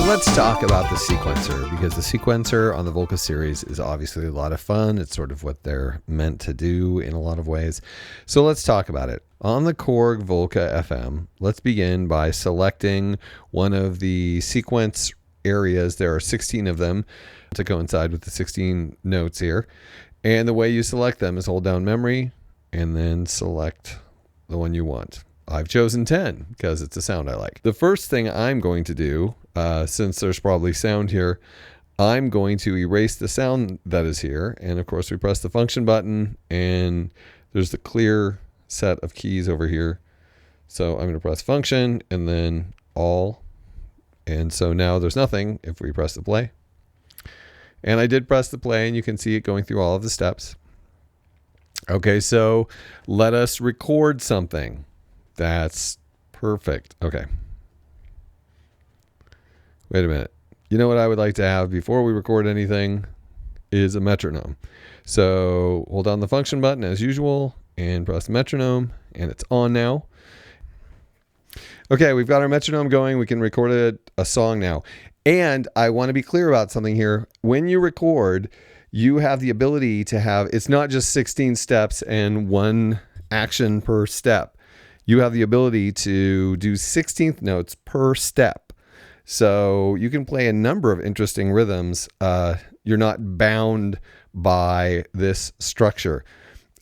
let's talk about the sequencer, because the sequencer on the Volca series is obviously a lot of fun. It's sort of what they're meant to do in a lot of ways. So let's talk about it. On the Korg Volca FM, let's begin by selecting one of the sequence areas. There are 16 of them to coincide with the 16 notes here. And the way you select them is hold down memory and then select the one you want. I've chosen 10 because it's a sound I like. The first thing I'm going to do, since there's probably sound here, I'm going to erase the sound that is here. And of course we press the function button and there's the clear set of keys over here. So I'm going to press function and then all. And so now there's nothing if we press the play. And I did press the play and you can see it going through all of the steps. Okay, so let us record something. That's perfect. Okay. Wait a minute. You know what I would like to have before we record anything is a metronome. So hold down the function button as usual and press the metronome, and it's on now. Okay, we've got our metronome going. We can record a song now. And I want to be clear about something here. When you record, you have the ability to have, it's not just 16 steps and one action per step. You have the ability to do 16th notes per step. So you can play a number of interesting rhythms. You're not bound by this structure.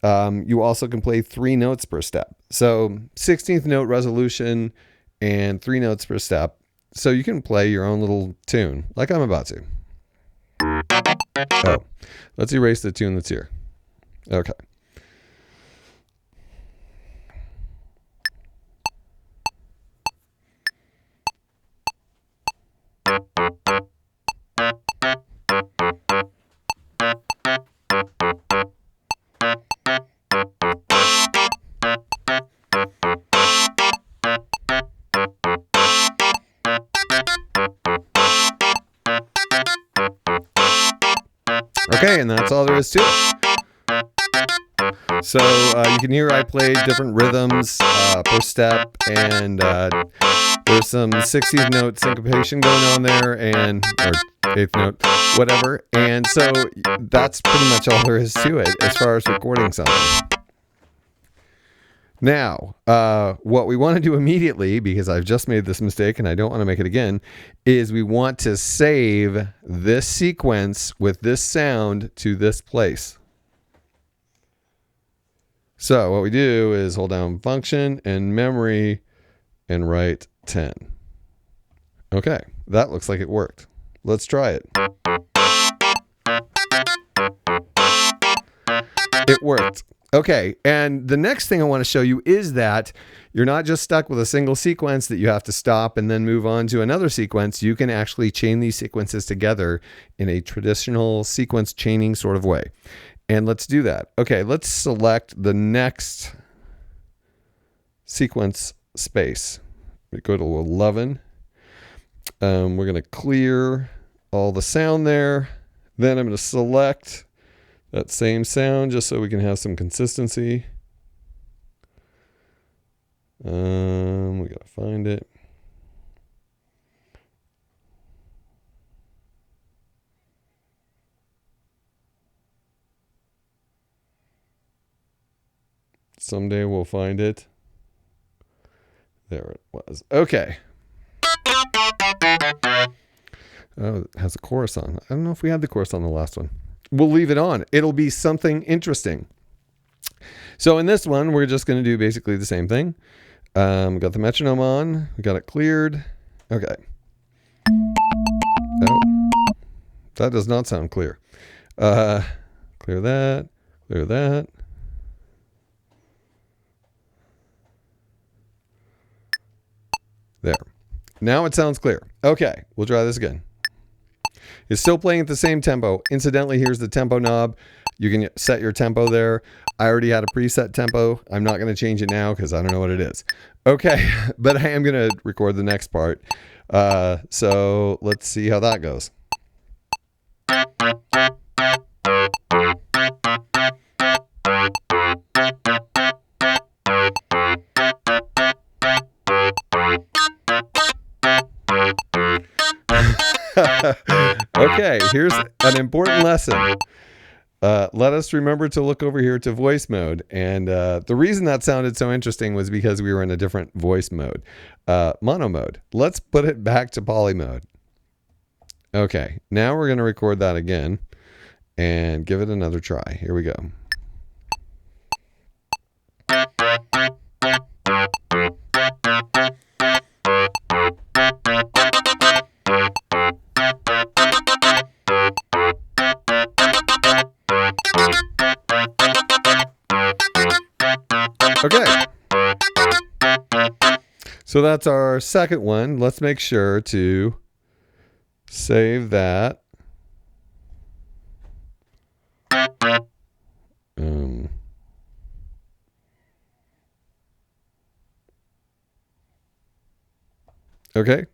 You also can play 3 notes per step. So 16th note resolution and 3 notes per step. So you can play your own little tune like I'm about to. Oh, let's erase the tune that's here. Okay. Okay, and that's all there is to it. So you can hear I played different rhythms per step, and there's some 16th note syncopation going on there, or 8th note, whatever. And so that's pretty much all there is to it as far as recording something. Now, what we want to do immediately, because I've just made this mistake and I don't want to make it again, is we want to save this sequence with this sound to this place. So what we do is hold down function and memory and write 10. Okay, that looks like it worked. Let's try it. It worked. Okay, and the next thing I want to show you is that you're not just stuck with a single sequence that you have to stop and then move on to another sequence. You can actually chain these sequences together in a traditional sequence chaining sort of way. And let's do that. Okay, let's select the next sequence space. We go to 11. We're going to clear all the sound there. Then I'm going to select that same sound just so we can have some consistency. We got to find it. Someday we'll find it. There it was. Okay. Oh, it has a chorus on. I don't know if we had the chorus on the last one. We'll leave it on. It'll be something interesting. So in this one, we're just going to do basically the same thing. We got the metronome on. We got it cleared. Okay. Oh, that does not sound clear. Clear that. Clear that. There. Now it sounds clear. Okay, we'll try this again. It's still playing at the same tempo. Incidentally, here's the tempo knob. You can set your tempo there. I already had a preset tempo. I'm not going to change it now because I don't know what it is. Okay, but I am going to record the next part. So let's see how that goes. Okay, here's an important lesson. Let us remember to look over here to voice mode. And the reason that sounded so interesting was because we were in a different voice mode, mono mode. Let's put it back to poly mode. Okay, now we're going to record that again and give it another try. Here we go. Okay, so that's our second one. Let's make sure to save that. Okay.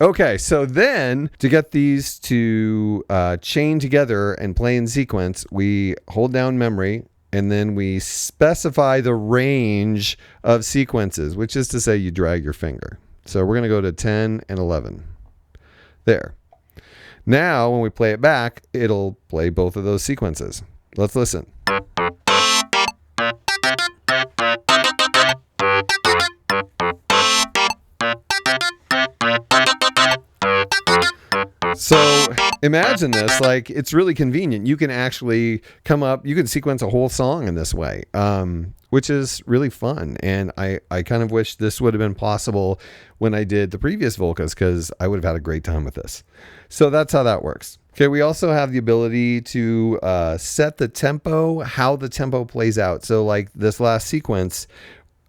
Okay, so then to get these to chain together and play in sequence, we hold down memory and then we specify the range of sequences, which is to say you drag your finger. So we're going to go to 10 and 11. There. Now, when we play it back, it'll play both of those sequences. Let's listen. So imagine this, like it's really convenient. You can actually you can sequence a whole song in this way, which is really fun. And I kind of wish this would have been possible when I did the previous Volcas, because I would have had a great time with this. So that's how that works. Okay, we also have the ability to set the tempo, how the tempo plays out. So like this last sequence,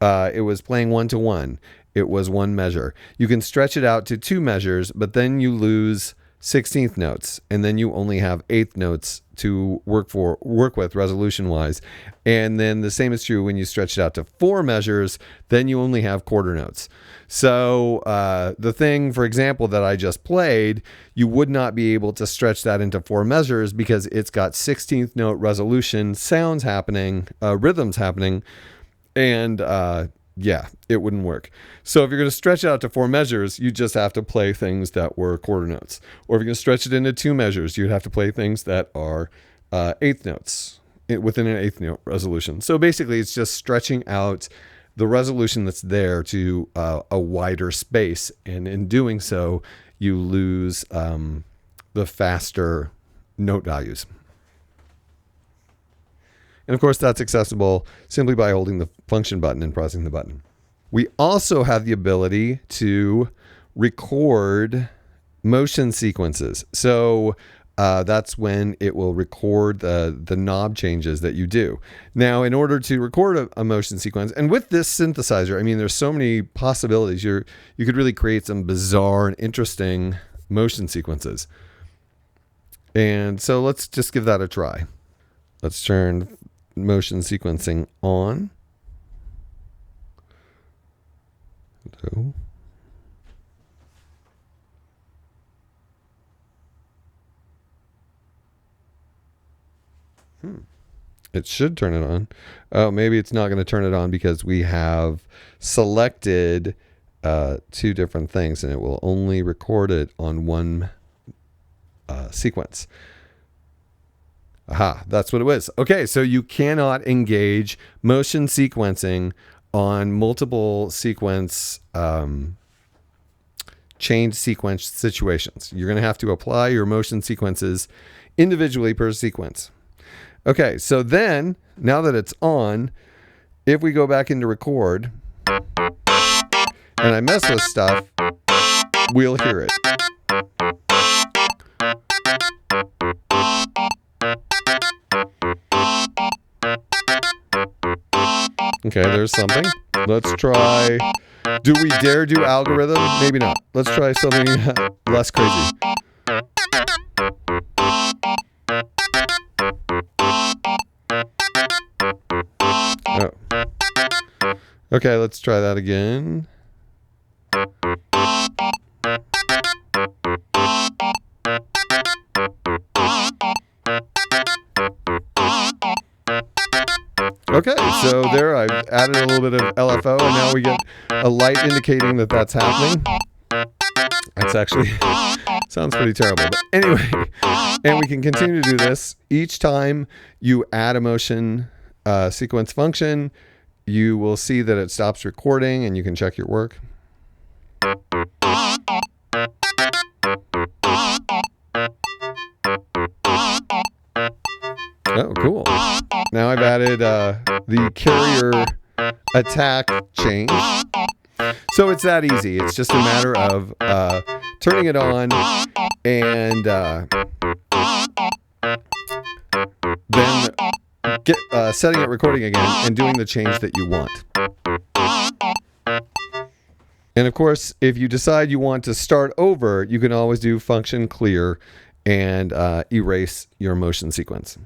it was playing 1-to-1. It was one measure. You can stretch it out to 2 measures, but then you lose 16th notes, and then you only have 8th notes to work with resolution wise. And then the same is true when you stretch it out to 4 measures, then you only have quarter notes. So the thing, for example, that I just played, you would not be able to stretch that into 4 measures because it's got 16th note resolution, sounds happening, rhythms happening, and yeah, it wouldn't work. So if you're going to stretch it out to 4 measures, you just have to play things that were quarter notes. Or if you're going to stretch it into 2 measures, you'd have to play things that are 8th notes within an 8th note resolution. So basically, it's just stretching out the resolution that's there to a wider space. And in doing so, you lose the faster note values. And of course, that's accessible simply by holding the function button and pressing the button. We also have the ability to record motion sequences. So that's when it will record the knob changes that you do. Now, in order to record a motion sequence, and with this synthesizer, I mean, there's so many possibilities. You could really create some bizarre and interesting motion sequences. And so let's just give that a try. Let's turn motion sequencing on. So. It should turn it on. Oh, maybe it's not going to turn it on because we have selected 2 different things and it will only record it on one sequence. Aha, that's what it was. Okay, so you cannot engage motion sequencing on multiple sequence, chained sequence situations. You're going to have to apply your motion sequences individually per sequence. Okay, so then, now that it's on, if we go back into record, and I mess with stuff, we'll hear it. Okay, there's something. Let's try. Do we dare do algorithm? Maybe not. Let's try something less crazy. Oh. Okay, let's try that again. Okay, so there I've added a little bit of LFO, and now we get a light indicating that that's happening. That's That's actually sounds pretty terrible. But anyway, and we can continue to do this. Each time you add a motion sequence function, you will see that it stops recording and you can check your work. Oh, cool. Now I've added the carrier attack change. So it's that easy. It's just a matter of turning it on and then setting it recording again and doing the change that you want. And of course, if you decide you want to start over, you can always do function clear and erase your motion sequence.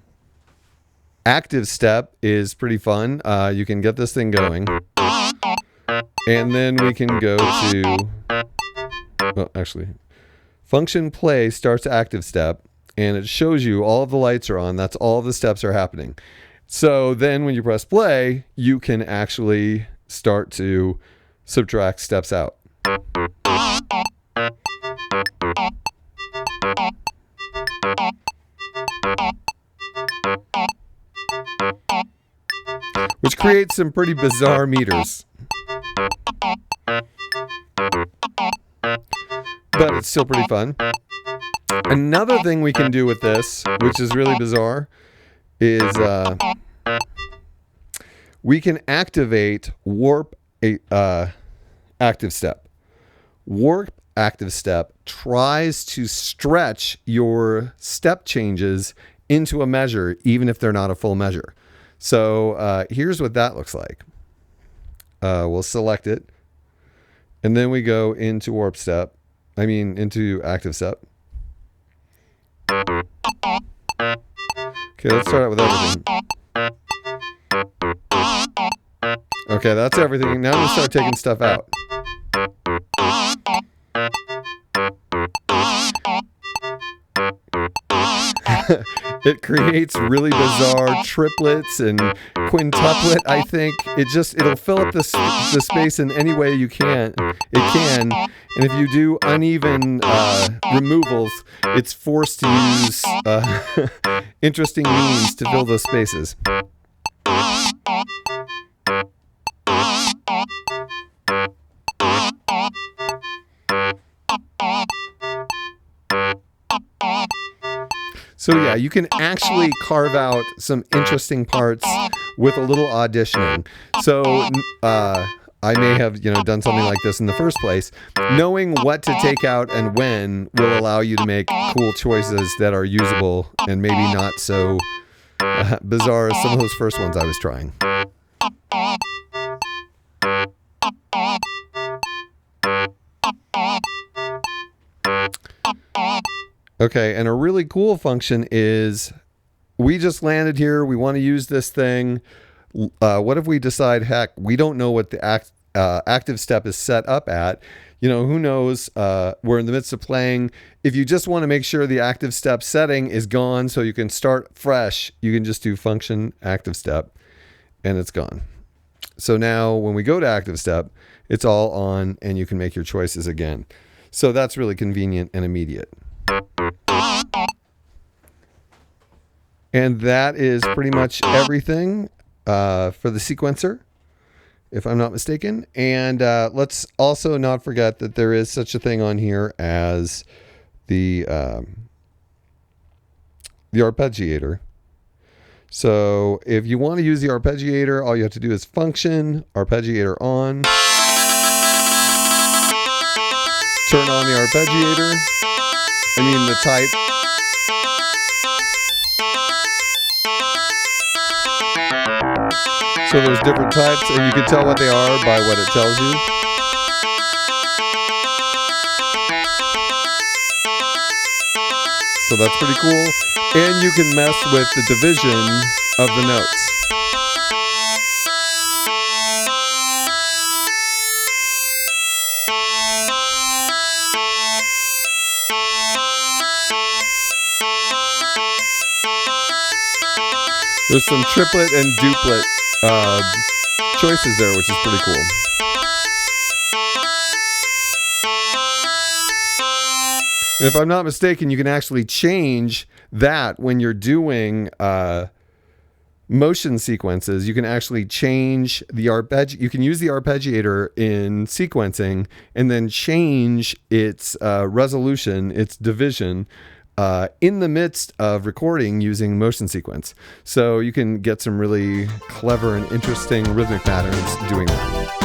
Active step is pretty fun. You can get this thing going. And then we can go to, well, actually, function play starts active step, and it shows you all of the lights are on. That's all the steps are happening. So then when you press play, you can actually start to subtract steps out. Which creates some pretty bizarre meters. But it's still pretty fun. Another thing we can do with this, which is really bizarre, is we can activate warp active step. Warp active step tries to stretch your step changes into a measure, even if they're not a full measure. So here's what that looks like. We'll select it, and then we go into into active step. Okay, let's start out with everything. Okay, that's everything. Now I'm going to start taking stuff out. It creates really bizarre triplets and quintuplet, I think. It'll fill up the space in any way it can. And if you do uneven removals, it's forced to use interesting means to fill those spaces. So yeah, you can actually carve out some interesting parts with a little auditioning. So I may have done something like this in the first place. Knowing what to take out and when will allow you to make cool choices that are usable and maybe not so bizarre as some of those first ones I was trying. Okay, and a really cool function is we just landed here. We want to use this thing. What if we decide, heck, we don't know what the active step is set up at? Who knows? We're in the midst of playing. If you just want to make sure the active step setting is gone so you can start fresh, you can just do function active step, and it's gone. So now when we go to active step, it's all on, and you can make your choices again. So that's really convenient and immediate. And that is pretty much everything for the sequencer, if I'm not mistaken. And let's also not forget that there is such a thing on here as the arpeggiator. So if you want to use the arpeggiator, all you have to do is function arpeggiator on. Turn on the arpeggiator. The type. So there's different types, and you can tell what they are by what it tells you. So that's pretty cool. And you can mess with the division of the notes. There's some triplet and duplet choices there, which is pretty cool. And if I'm not mistaken, you can actually change that when you're doing motion sequences. You can actually change the you can use the arpeggiator in sequencing and then change its resolution, its division, in the midst of recording using motion sequence. So you can get some really clever and interesting rhythmic patterns doing that.